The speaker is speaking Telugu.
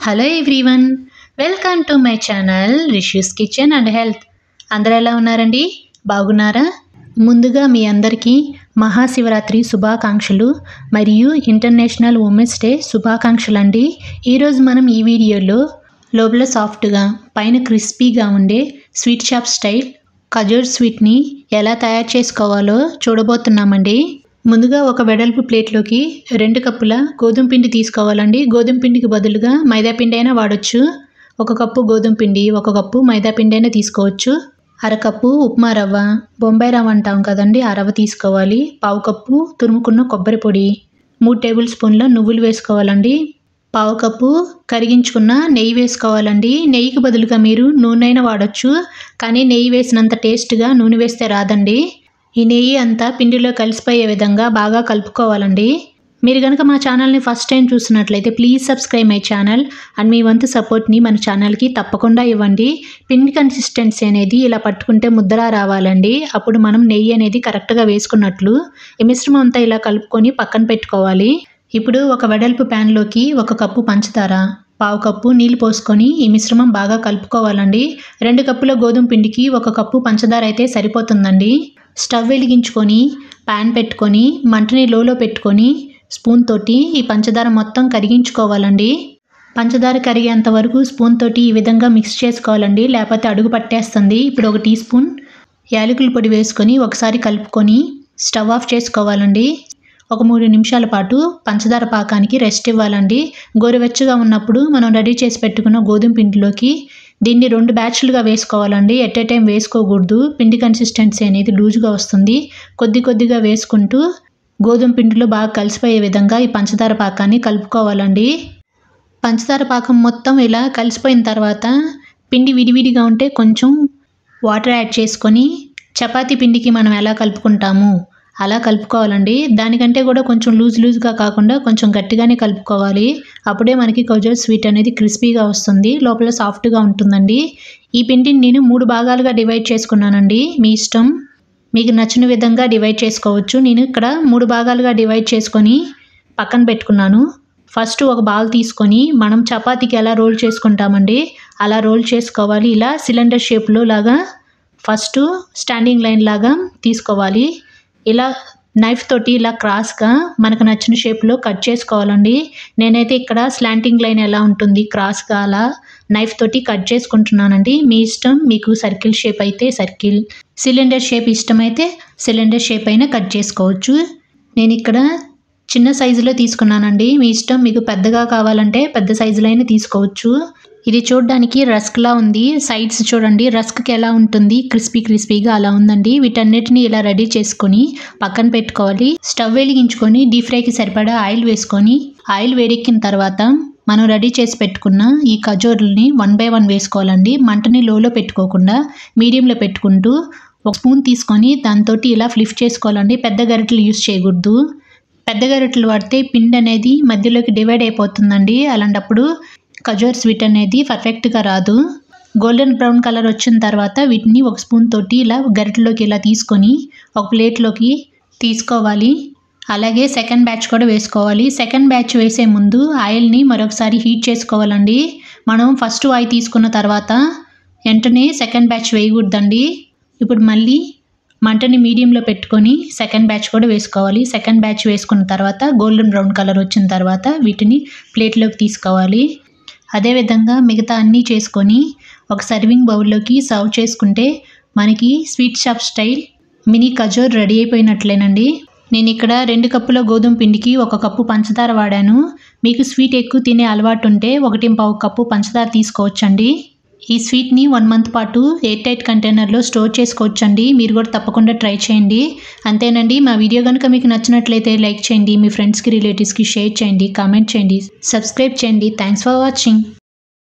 Hello everyone, welcome to my channel Rishu's kitchen and health. అందరూ ఎలా ఉన్నారండి? బాగున్నారా? ముందుగా మీ అందరికీ మహాశివరాత్రి శుభాకాంక్షలు మరియు ఇంటర్నేషనల్ ఉమెన్స్ డే శుభాకాంక్షలు అండి. ఈరోజు మనం ఈ వీడియోలో లోపల సాఫ్ట్గా పైన క్రిస్పీగా ఉండే స్వీట్ షాప్ స్టైల్ ఖజూర్ స్వీట్ని ఎలా తయారు చేసుకోవాలో చూడబోతున్నామండి. ముందుగా ఒక వెడల్పు ప్లేట్లోకి 2 కప్పుల గోధుమ పిండి తీసుకోవాలండి. గోధుమ పిండికి బదులుగా మైదా పిండి అయినా వాడచ్చు. 1 కప్పు గోధుమ పిండి, 1 కప్పు మైదా పిండి అయినా తీసుకోవచ్చు. 1/2 కప్పు ఉప్మా రవ్వ, బొంబాయి రవ్వ అంటాం కదండి, ఆ రవ్వ తీసుకోవాలి. 1/2 కప్పు తురుముకున్న కొబ్బరి పొడి, 3 టేబుల్ స్పూన్ల నువ్వులు వేసుకోవాలండి. 1/2 కప్పు కరిగించుకున్న నెయ్యి వేసుకోవాలండి. నెయ్యికి బదులుగా మీరు నూనె అయినా వాడచ్చు, కానీ నెయ్యి వేసినంత టేస్ట్గా నూనె వేస్తే రాదండి. ఈ నెయ్యి అంతా పిండిలో కలిసిపోయే విధంగా బాగా కలుపుకోవాలండి. మీరు కనుక మా ఛానల్ని ఫస్ట్ టైం చూసినట్లయితే please subscribe my channel and మీ వంతు సపోర్ట్ని మన ఛానల్కి తప్పకుండా ఇవ్వండి. పిండి కన్సిస్టెన్సీ అనేది ఇలా పట్టుకుంటే ముద్దలా రావాలండి. అప్పుడు మనం నెయ్యి అనేది కరెక్ట్గా వేసుకున్నట్లు. ఈ మిశ్రమం అంతా ఇలా కలుపుకొని పక్కన పెట్టుకోవాలి. ఇప్పుడు ఒక వెడల్పు ప్యాన్లోకి 1 కప్పు పంచదార, 1/2 కప్పు నీళ్ళు పోసుకొని ఈ మిశ్రమం బాగా కలుపుకోవాలండి. 2 కప్పుల గోధుమ పిండికి 1 కప్పు పంచదార అయితే సరిపోతుందండి. స్టవ్ వెలిగించుకొని ప్యాన్ పెట్టుకొని మంటని లోలో పెట్టుకొని స్పూన్ తోటి ఈ పంచదార మొత్తం కరిగించుకోవాలండి. పంచదార కరిగేంత వరకు స్పూన్ తోటి ఈ విధంగా మిక్స్ చేసుకోవాలండి, లేకపోతే అడుగు పట్టేస్తుంది. ఇప్పుడు 1 టీ స్పూన్ యాలకుల పొడి వేసుకొని ఒకసారి కలుపుకొని స్టవ్ ఆఫ్ చేసుకోవాలండి. ఒక 3 నిమిషాల పాటు పంచదార పాకానికి రెస్ట్ ఇవ్వాలండి. గోరువెచ్చగా ఉన్నప్పుడు మనం రెడీ చేసి పెట్టుకున్న గోధుమ పిండిలోకి దీన్ని 2 బ్యాచ్లుగా వేసుకోవాలండి. ఎట్ ఏ టైం వేసుకోకూడదు. పిండి కన్సిస్టెన్సీ అనేది లూజ్గా వస్తుంది. కొద్దిగా వేసుకుంటూ గోధుమ పిండిలో బాగా కలిసిపోయే విధంగా ఈ పంచదార పాకాన్ని కలుపుకోవాలండి. పంచదార పాకం మొత్తం ఇలా కలిసిపోయిన తర్వాత పిండి విడివిడిగా ఉంటే కొంచెం వాటర్ యాడ్ చేసుకొని చపాతీ పిండికి మనం ఎలా కలుపుకుంటాము అలా కలుపుకోవాలండి. దానికంటే కూడా కొంచెం లూజ్గా కాకుండా కొంచెం గట్టిగానే కలుపుకోవాలి. అప్పుడే మనకి ఖజూర్ స్వీట్ అనేది క్రిస్పీగా వస్తుంది, లోపల సాఫ్ట్గా ఉంటుందండి. ఈ పిండిని నేను 3 భాగాలుగా డివైడ్ చేసుకున్నానండి. మీ ఇష్టం, మీకు నచ్చిన విధంగా డివైడ్ చేసుకోవచ్చు. నేను ఇక్కడ 3 భాగాలుగా డివైడ్ చేసుకొని పక్కన పెట్టుకున్నాను. ఫస్ట్ ఒక బాల్ తీసుకొని మనం చపాతీకి ఎలా రోల్ చేసుకుంటామండి అలా రోల్ చేసుకోవాలి. ఇలా సిలిండర్ షేప్లో లాగా ఫస్ట్ స్టాండింగ్ లైన్ లాగా తీసుకోవాలి. ఇలా నైఫ్ తోటి ఇలా క్రాస్గా మనకు నచ్చిన షేప్లో కట్ చేసుకోవాలండి. నేనైతే ఇక్కడ స్లాంటింగ్ లైన్ ఎలా ఉంటుంది క్రాస్గా అలా నైఫ్ తోటి కట్ చేసుకుంటున్నానండి. మీ ఇష్టం, మీకు సర్కిల్ షేప్ అయితే సర్కిల్, సిలిండర్ షేప్ ఇష్టమైతే సిలిండర్ షేప్ అయినా కట్ చేసుకోవచ్చు. నేను ఇక్కడ చిన్న సైజులో తీసుకున్నానండి. మీ ఇష్టం, మీకు పెద్దగా కావాలంటే పెద్ద సైజులో అయినా తీసుకోవచ్చు. ఇది చూడడానికి రస్క్లా ఉంది. సైడ్స్ చూడండి రస్క్కి ఎలా ఉంటుంది, క్రిస్పీగా అలా ఉందండి. వీటన్నిటిని ఇలా రెడీ చేసుకొని పక్కన పెట్టుకోవాలి. స్టవ్ వెలిగించుకొని డీప్ ఫ్రైకి సరిపడా ఆయిల్ వేసుకొని ఆయిల్ వేడెక్కిన తర్వాత మనం రెడీ చేసి పెట్టుకున్న ఈ ఖజూర్లని 1 by 1 వేసుకోవాలండి. మంటని లోలో పెట్టుకోకుండా మీడియంలో పెట్టుకుంటూ 1 స్పూన్ తీసుకొని దాంతో ఇలా ఫ్లిప్ చేసుకోవాలండి. పెద్ద గరిటెలు యూస్ చేయకూడదు. పెద్ద గరిటెలు వాడితే పిండి అనేది మధ్యలోకి డివైడ్ అయిపోతుందండి. అలాంటప్పుడు ఖజూర్ స్వీట్ అనేది పర్ఫెక్ట్గా రాదు. గోల్డెన్ బ్రౌన్ కలర్ వచ్చిన తర్వాత వీటిని 1 స్పూన్ తోటి ఇలా గరిటెలోకి ఇలా తీసుకొని ఒక ప్లేట్లోకి తీసుకోవాలి. అలాగే సెకండ్ బ్యాచ్ కూడా వేసుకోవాలి. సెకండ్ బ్యాచ్ వేసే ముందు ఆయిల్ని మరొకసారి హీట్ చేసుకోవాలండి. మనం ఫస్ట్ ఆయిల్ తీసుకున్న తర్వాత వెంటనే సెకండ్ బ్యాచ్ వేయకూడదండి. ఇప్పుడు మళ్ళీ మంటని మీడియంలో పెట్టుకొని సెకండ్ బ్యాచ్ కూడా వేసుకోవాలి. సెకండ్ బ్యాచ్ వేసుకున్న తర్వాత గోల్డెన్ బ్రౌన్ కలర్ వచ్చిన తర్వాత వీటిని ప్లేట్లోకి తీసుకోవాలి. అదేవిధంగా మిగతా అన్నీ చేసుకొని ఒక సర్వింగ్ బౌల్లోకి సర్వ్ చేసుకుంటే మనకి స్వీట్ షాప్ స్టైల్ మినీ ఖజూర్ రెడీ అయిపోయినట్లేనండి. నేను ఇక్కడ 2 కప్పుల గోధుమ పిండికి 1 కప్పు పంచదార వాడాను. మీకు స్వీట్ ఎక్కువ తినే అలవాటు ఉంటే 1.5 కప్పు పంచదార తీసుకోవచ్చండి. ఈ స్వీట్ని 1 మంత్ పాటు ఎయిర్ టైట్ కంటైనర్లో స్టోర్ చేసుకోవచ్చండి. మీరు కూడా తప్పకుండా ట్రై చేయండి. అంతేనండి. మా వీడియో కనుక మీకు నచ్చినట్లయితే లైక్ చేయండి, మీ ఫ్రెండ్స్కి రిలేటివ్స్కి షేర్ చేయండి, కామెంట్ చేయండి, సబ్స్క్రైబ్ చేయండి. Thanks for watching.